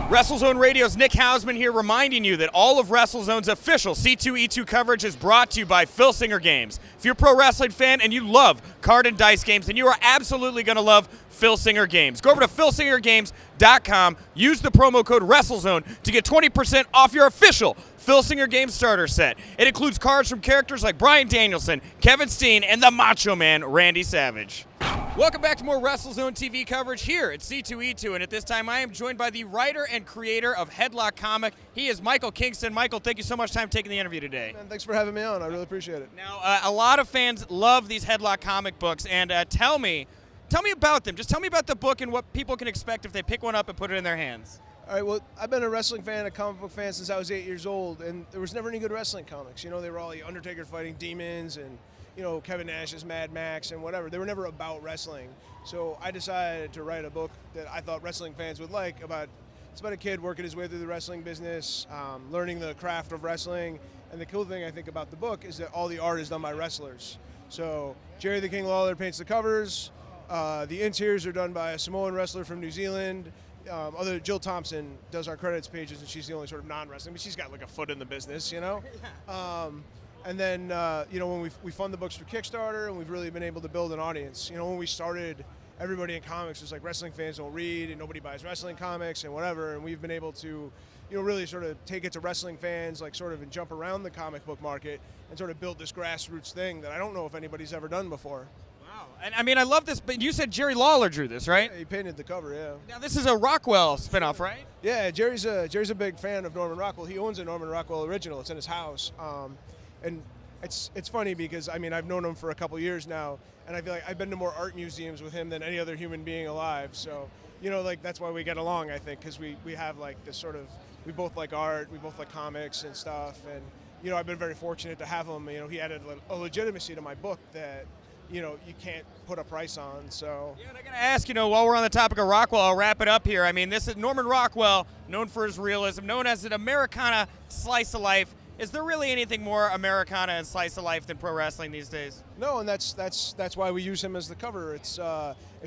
WrestleZone Radio's Nick Hausman here, reminding you that all of WrestleZone's official C2E2 coverage is brought to you by Filsinger Games. If you're a pro wrestling fan and you love card and dice games, then you are absolutely going to love Filsinger Games. Go over to FilsingerGames.com, use the promo code WrestleZone to get 20% off your official Filsinger Games starter set. It includes cards from characters like Bryan Danielson, Kevin Steen, and the Macho Man, Randy Savage. Welcome back to more WrestleZone TV coverage here at C2E2, and at this time I am joined by the writer and creator of Headlocked Comic. He is Michael Kingston. Michael, thank you so much for taking the interview today. Man, thanks for having me on. I really appreciate it. Now, a lot of fans love these Headlocked comic books, and tell me about them. Just tell me about the book and what people can expect if they pick one up and put it in their hands. All right, well, I've been a wrestling fan, a comic book fan since I was 8 years old, and there was never any good wrestling comics. You know, they were all like Undertaker fighting demons and, you know, Kevin Nash's Mad Max and whatever. They were never about wrestling. So I decided to write a book that I thought wrestling fans would like. It's about a kid working his way through the wrestling business, learning the craft of wrestling. And the cool thing I think about the book is that all the art is done by wrestlers. So Jerry the King Lawler paints the covers. The interiors are done by a Samoan wrestler from New Zealand. Jill Thompson does our credits pages, and she's the only sort of non-wrestling, but she's got like a foot in the business, you know? And then, you know, when we fund the books through Kickstarter, and we've really been able to build an audience. You know, when we started, everybody in comics was like, wrestling fans don't read, and nobody buys wrestling comics, and whatever. And we've been able to, you know, really sort of take it to wrestling fans, like sort of, and jump around the comic book market, and sort of build this grassroots thing that I don't know if anybody's ever done before. Wow. And I mean, I love this, but you said Jerry Lawler drew this, right? Yeah, he painted the cover, yeah. Now, this is a Rockwell spinoff, right? Yeah, Jerry's a big fan of Norman Rockwell. He owns a Norman Rockwell original. It's in his house. And it's funny because, I mean, I've known him for a couple years now, and I feel like I've been to more art museums with him than any other human being alive. So, you know, like, that's why we get along, I think, because we have, like, this sort of, we both like art, we both like comics and stuff, and, you know, I've been very fortunate to have him. You know, he added a legitimacy to my book that, you know, you can't put a price on, so. Yeah, and I gotta ask, you know, while we're on the topic of Rockwell, I'll wrap it up here. I mean, this is Norman Rockwell, known for his realism, known as an Americana slice of life. Is there really anything more Americana and slice of life than pro wrestling these days? No, and that's why we use him as the cover. It's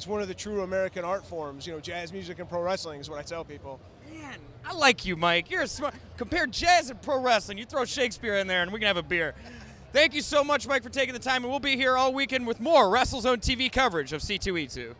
one of the true American art forms. You know, jazz music and pro wrestling is what I tell people. Man, I like you, Mike. You're smart. Compare jazz and pro wrestling. You throw Shakespeare in there, and we can have a beer. Thank you so much, Mike, for taking the time, and we'll be here all weekend with more WrestleZone TV coverage of C2E2.